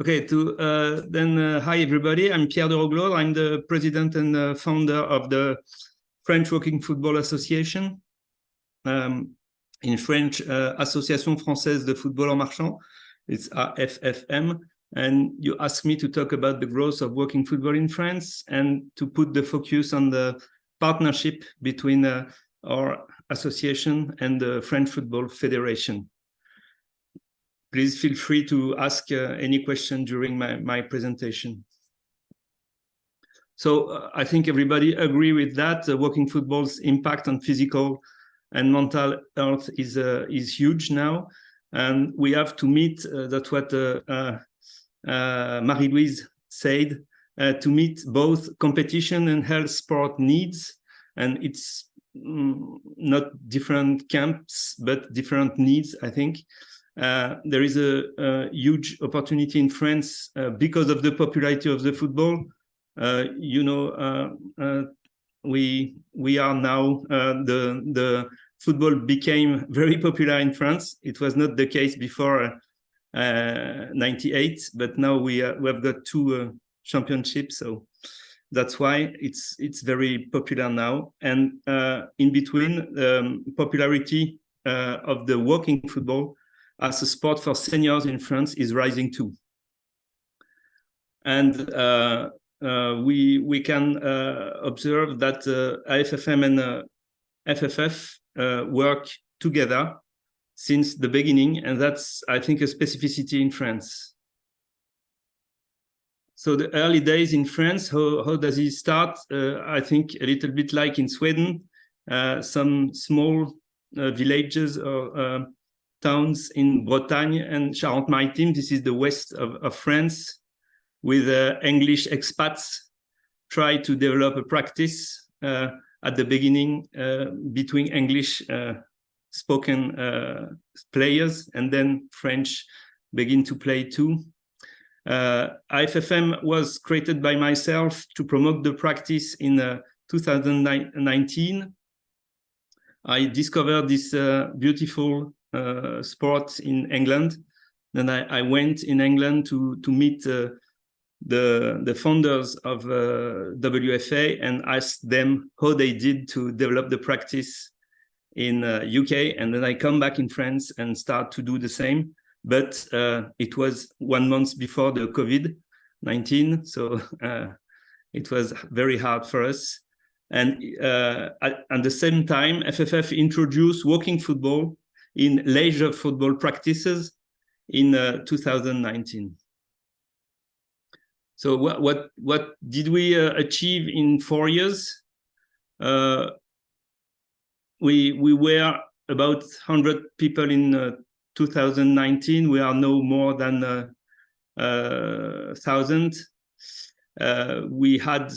Okay, hi everybody. I'm Pierre de Rauglaudre. I'm the president and founder of the French Walking Football Association. In French, Association Française de Football en Marchant. It's AFFM. And you asked me to talk about the growth of walking football in France and to put the focus on the partnership between our association and the French Football Federation. Please feel free to ask any question during my presentation. So I think everybody agree with that. Walking football's impact on physical and mental health is huge now. And we have to meet, that's what Marie-Louise said, to meet both competition and health sport needs. And it's not different camps, but different needs, I think. There is a huge opportunity in France because of the popularity of the football. We are now the football became very popular in France. It was not the case before 98, but now we have got two championships, so that's why it's very popular now. And in between, popularity of the walking football as a sport for seniors in France is rising too. And we can observe that AFFM and FFF work together since the beginning, and that's, I think, a specificity in France. So the early days in France, how does it start? I think a little bit like in Sweden, some small villages or towns in Bretagne and Charente-Maritime. This is the west of France, with English expats try to develop a practice at the beginning between English spoken players, and then French begin to play too. IFFM was created by myself to promote the practice in 2019. I discovered this beautiful sport in England. Then I went in England to meet the founders of WFA and asked them how they did to develop the practice in UK. And then I come back in France and start to do the same. But it was 1 month before the COVID-19, so it was very hard for us. And at the same time, FFF introduced walking football in leisure football practices in 2019. So what did we achieve in 4 years? We were about 100 people in 2019. We are now more than 1,000. We had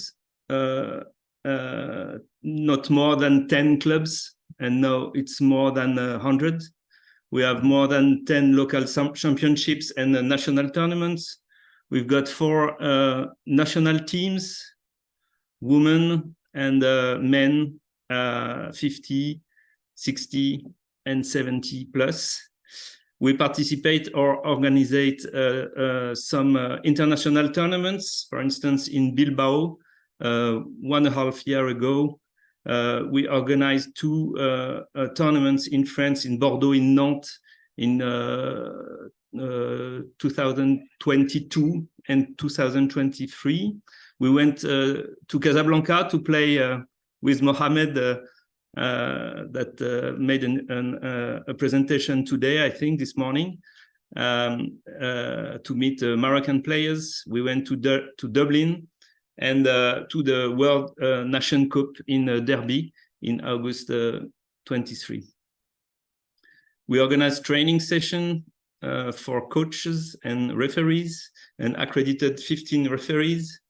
not more than 10 clubs, and now it's more than 100. We have more than 10 local championships and national tournaments. We've got 4 national teams, women and men, 50, 60, and 70 plus. We participate or organize some international tournaments. For instance, in Bilbao, 1.5 years ago, we organized 2 tournaments in France, in Bordeaux, in Nantes, in 2022 and 2023. We went to Casablanca to play with Mohamed, that made a presentation today, I think, this morning, to meet Moroccan players. We went to Dublin and to the World Nation Cup in Derby in August 23. We organized training session for coaches and referees, and accredited 15 referees.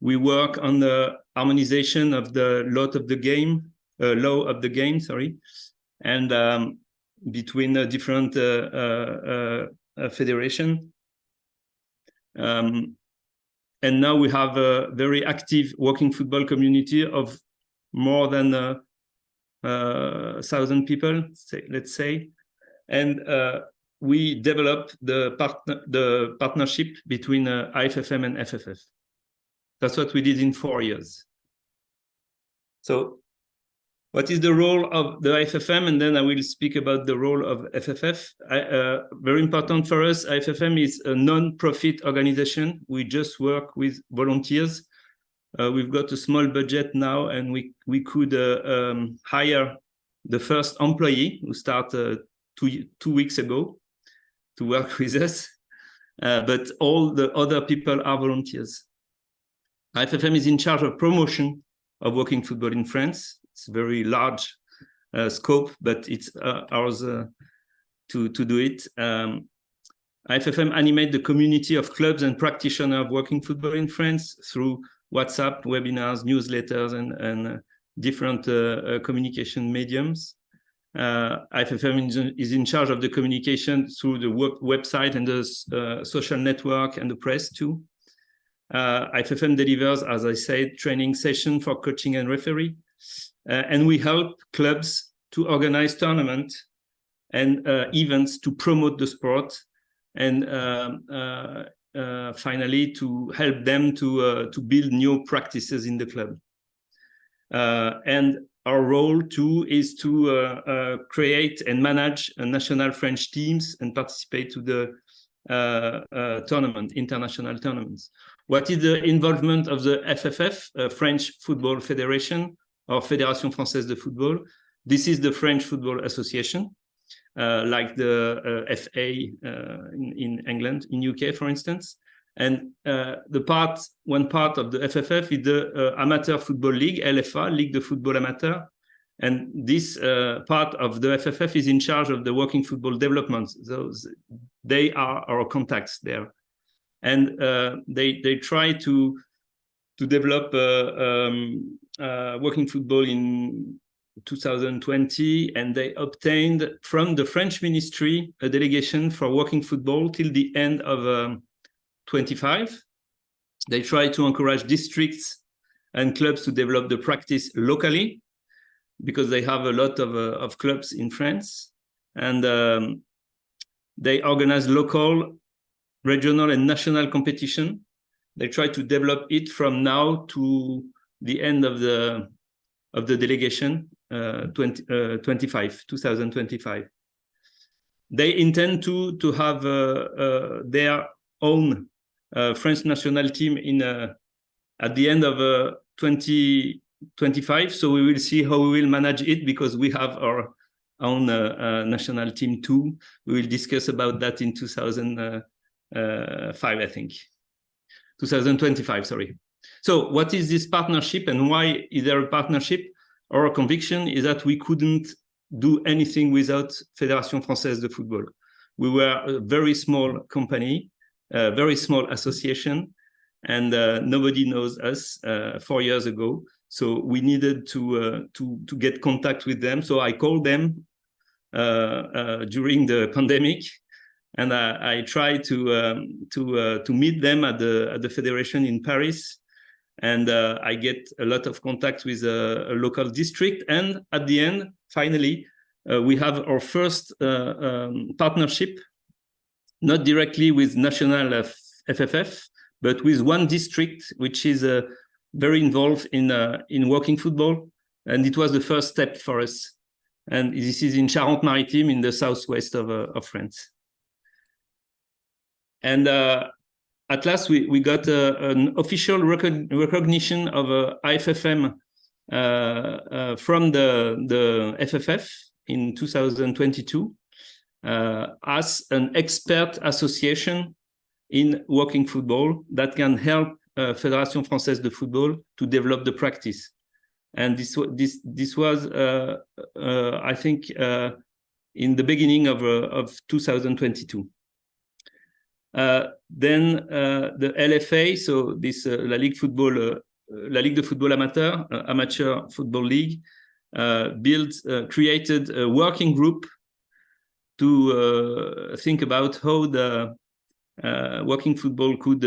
We work on the harmonization of the law of the game, and between different federation. And now we have a very active walking football community of more than 1,000 people, let's say. And we developed the partnership between IFFM and FFF. That's what we did in 4 years. So what is the role of the IFFM? And then I will speak about the role of FFF. Very important for us, IFFM is a non-profit organization. We just work with volunteers. We've got a small budget now, and we could hire the first employee who started 2 weeks ago to work with us. But all the other people are volunteers. IFFM is in charge of promotion of working football in France. It's a very large scope, but it's ours to do it. IFFM animate the community of clubs and practitioners of working football in France through WhatsApp, webinars, newsletters, and different communication mediums. IFFM is in charge of the communication through the website and the social network and the press too. IFFM delivers, as I said, training session for coaching and referee. And we help clubs to organize tournaments and events to promote the sport, and finally to help them to build new practices in the club. And our role too is to create and manage national French teams and participate to the international tournaments. What is the involvement of the FFF, French Football Federation, or Fédération Française de Football? This is the French Football Association, like the FA in England, in UK, for instance. And one part of the FFF is the Amateur Football League, LFA, Ligue de Football Amateur. And this part of the FFF is in charge of the working football development. They are our contacts there. And they try to develop working football in 2020, and they obtained from the French ministry a delegation for working football till the end of 25. They try to encourage districts and clubs to develop the practice locally, because they have a lot of clubs in France, and they organize local, regional, and national competition. They try to develop it from now to the end of the delegation, 2025. They intend to have their own French national team at the end of 2025. So we will see how we will manage it, because we have our own national team too. We will discuss about that in 2025, I think. 2025, sorry. So what is this partnership, and why is there a partnership? Our conviction is that we couldn't do anything without Fédération Française de Football. We were a very small company, a very small association, and nobody knows us 4 years ago. So we needed to get contact with them. So I called them during the pandemic, and I tried to meet them at the federation in Paris. And I get a lot of contact with a local district. And at the end, finally, we have our first partnership, not directly with national FFF, but with one district, which is very involved in working football. And it was the first step for us. And this is in Charente-Maritime, in the southwest of France. And at last, we got an official recognition of IFFM from the FFF in 2022 as an expert association in working football that can help Fédération Française de Football to develop the practice. And this was, I think, in the beginning of 2022. Then the LFA, so this La Ligue de Football Amateur, Amateur Football League, created a working group to think about how the working football could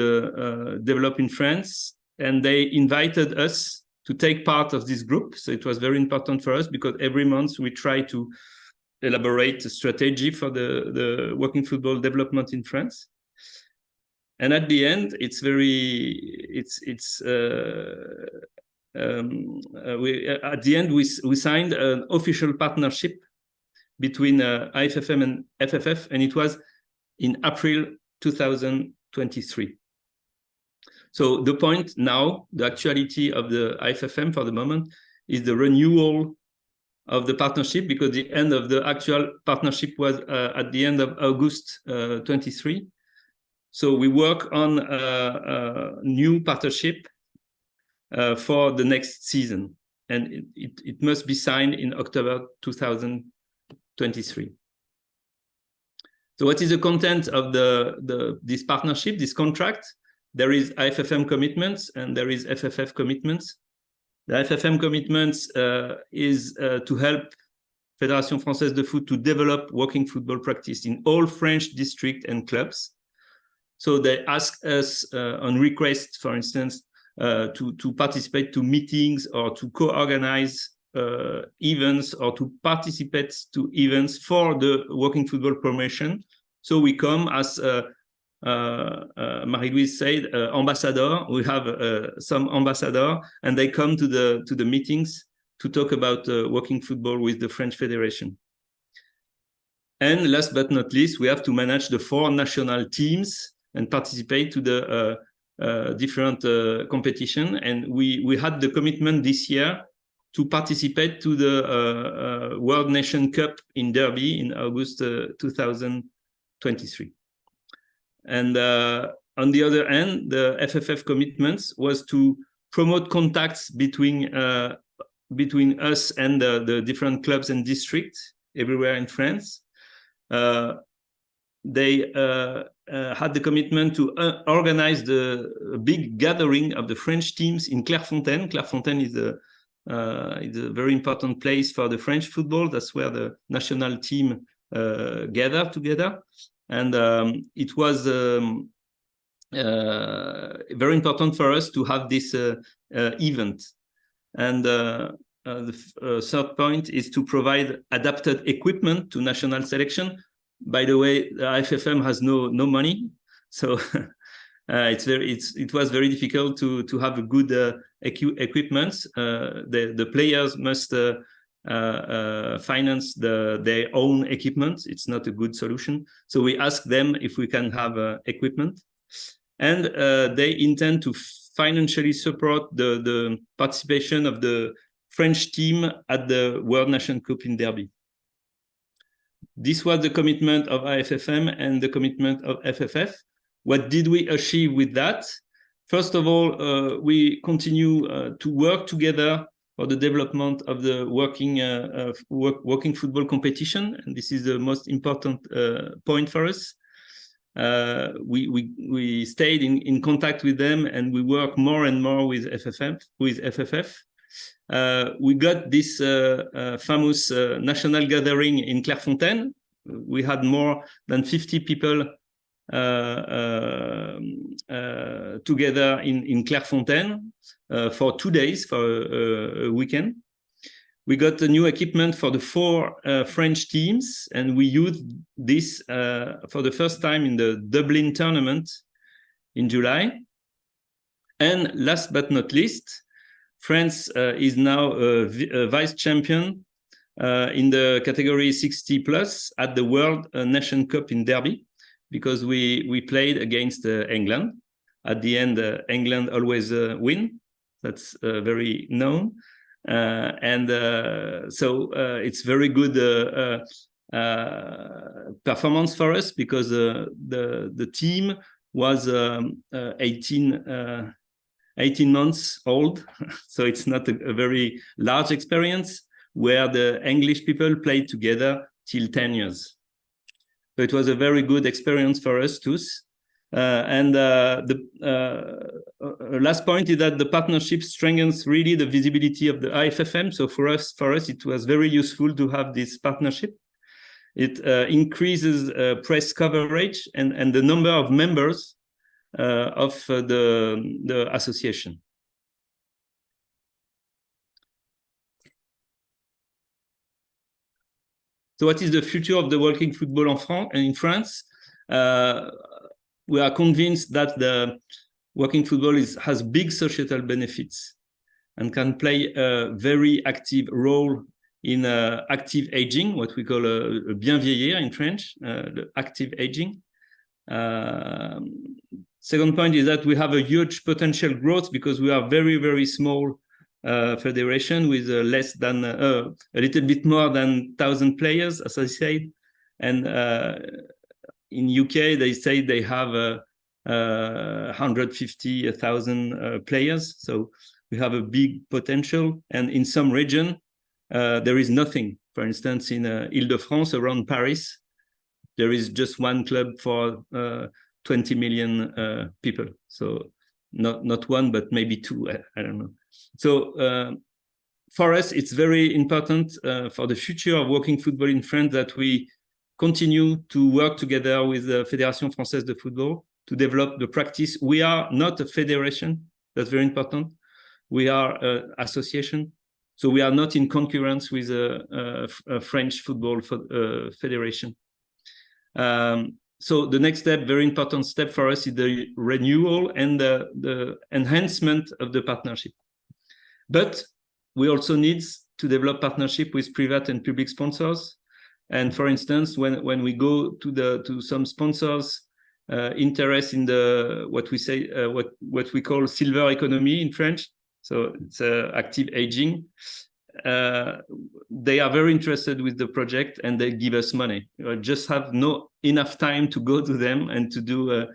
develop in France. And they invited us to take part of this group. So it was very important for us, because every month we try to elaborate a strategy for the working football development in France. And at the end, at the end, we signed an official partnership between IFFM and FFF, and it was in April 2023. So the point now, the actuality of the IFFM for the moment, is the renewal of the partnership, because the end of the actual partnership was at the end of August 23. So we work on a new partnership for the next season, and it must be signed in October 2023. So what is the content of this partnership, this contract? There is IFFM commitments and there is FFF commitments. The IFFM commitments is to help Fédération Française de Foot to develop working football practice in all French districts and clubs. So they ask us on request, for instance, to participate to meetings or to co-organize events or to participate to events for the working football promotion. So we come as Marie-Louise said, ambassador. We have some ambassador, and they come to the meetings to talk about working football with the French Federation. And last but not least, we have to manage the 4 national teams and participate to the different competition. And we had the commitment this year to participate to the World Nation Cup in Derby in August 2023. And on the other hand, the FFF commitments was to promote contacts between us and the different clubs and districts everywhere in France. They had the commitment to organize the big gathering of the French teams in Clairefontaine. Clairefontaine is a very important place for the French football. That's where the national team gather together. And it was very important for us to have this event. And the third point is to provide adapted equipment to national selection. By the way, the IFFM has no money, so it was very difficult to have a good equipment. The players must finance their own equipment. It's not a good solution. So we asked them if we can have equipment, and they intend to financially support the participation of the French team at the World Nation Cup in Derby. This was the commitment of IFFM and the commitment of FFF. What did we achieve with that? First of all, we continue to work together for the development of the working football competition, and this is the most important point for us. We stayed in contact with them, and we work more and more with FFF. We got this famous national gathering in Clairefontaine. We had more than 50 people together in Clairefontaine for 2 days, for a weekend. We got a new equipment for the 4 French teams, and we used this for the first time in the Dublin tournament in July. And last but not least, France is now a vice champion in the category 60 plus at the World Nation Cup in Derby, because we played against England. At the end, England always win. That's very known. So it's very good performance for us, because the team was 18 months old, so it's not a very large experience, where the English people played together till 10 years. So it was a very good experience for us too. The last point is that the partnership strengthens really the visibility of the IFFM. So for us, it was very useful to have this partnership. It increases press coverage and the number of members of the association. So what is the future of the working football in France? We are convinced that the working football has big societal benefits and can play a very active role in active aging, what we call a bien vieillir in French, the active aging. Second point is that we have a huge potential growth because we are very, very small federation with less than a little bit more than 1,000 players, as I said. And in UK, they say they have 150,000 players. So we have a big potential. And in some region, there is nothing. For instance, in Île-de-France, around Paris, there is just one club for 20 million people. So not one, but maybe two. I don't know. So for us, it's very important for the future of working football in France that we continue to work together with the Fédération Française de Football to develop the practice. We are not a federation. That's very important. We are an association. So we are not in concurrence with a French football federation. So the next step, very important step for us, is the renewal and the enhancement of the partnership. But we also need to develop partnership with private and public sponsors. And for instance, when we go to some sponsors interest in the what we call silver economy in French, so it's active aging. They are very interested with the project and they give us money. We just have not enough time to go to them and to do a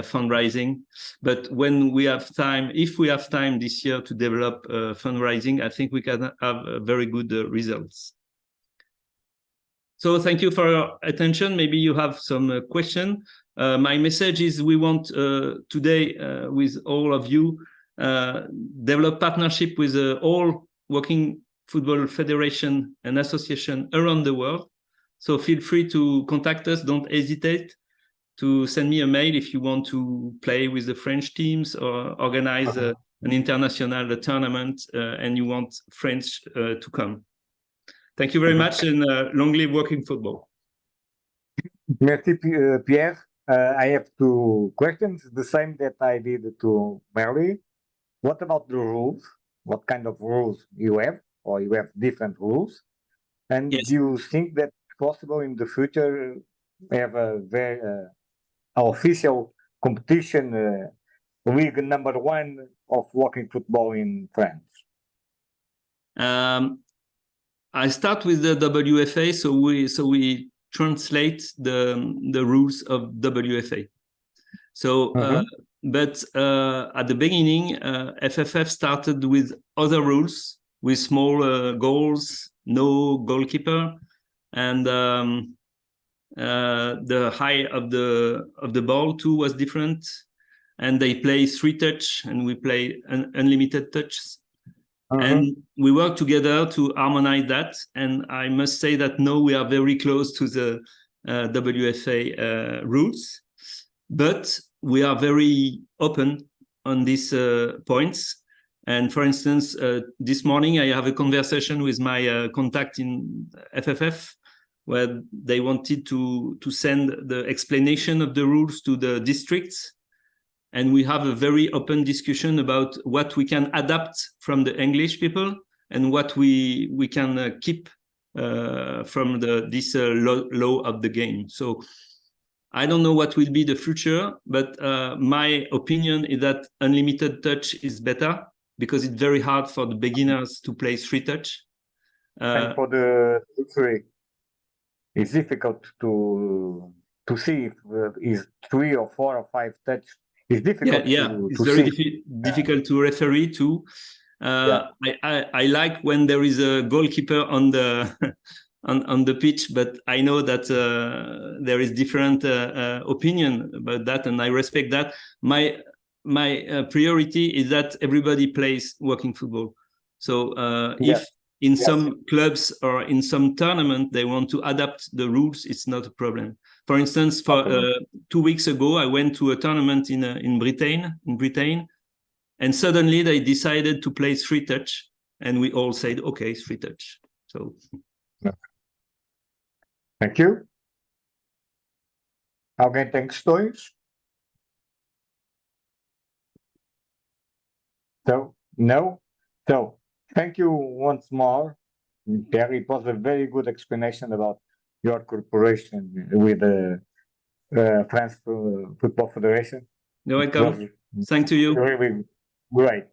fundraising. But when we have time, if we have time this year to develop fundraising, I think we can have very good results. So thank you for your attention. Maybe you have some question. My message is we want today with all of you develop partnership with all working football federation and association around the world. So feel free to contact us. Don't hesitate to send me a mail if you want to play with the French teams or organize an international tournament and you want French to come. Thank you very much and long live working football. Merci, Pierre. I have two questions, the same that I did to Mary. What about the rules? What kind of rules you have, or you have different rules? And Yes. do you think that it's possible in the future have a very official competition, league #1 of working football in France? I start with the WFA, so we translate the rules of WFA. So, but at the beginning, FFF started with other rules, with small goals, no goalkeeper, and the height of the ball too was different. And they play 3-touch, and we play unlimited touches. And we work together to harmonize that. And I must say that now we are very close to the WFA rules, but we are very open on these points. And for instance, this morning I have a conversation with my contact in FFF, where they wanted to send the explanation of the rules to the districts. And we have a very open discussion about what we can adapt from the English people and what we can keep from this law of the game. So I don't know what will be the future, but my opinion is that unlimited touch is better because it's very hard for the beginners to play 3-touch. And for the 3, it's difficult to see if it's 3 or 4 or 5 touch. It's difficult. It's very difficult to referee to. I like when there is a goalkeeper on the on the pitch, but I know that there is different opinion about that, and I respect that. My priority is that everybody plays working football. So if in some clubs or in some tournament they want to adapt the rules, it's not a problem. For instance, for 2 weeks ago, I went to a tournament in Britain, and suddenly they decided to play 3-touch, and we all said, okay, 3-touch. So Thank you. Alguém tem questões? So, no? So, thank you once more, Pierre. It was a very good explanation about your corporation with the France Football Federation. You're It welcome. was Thank to you. really great.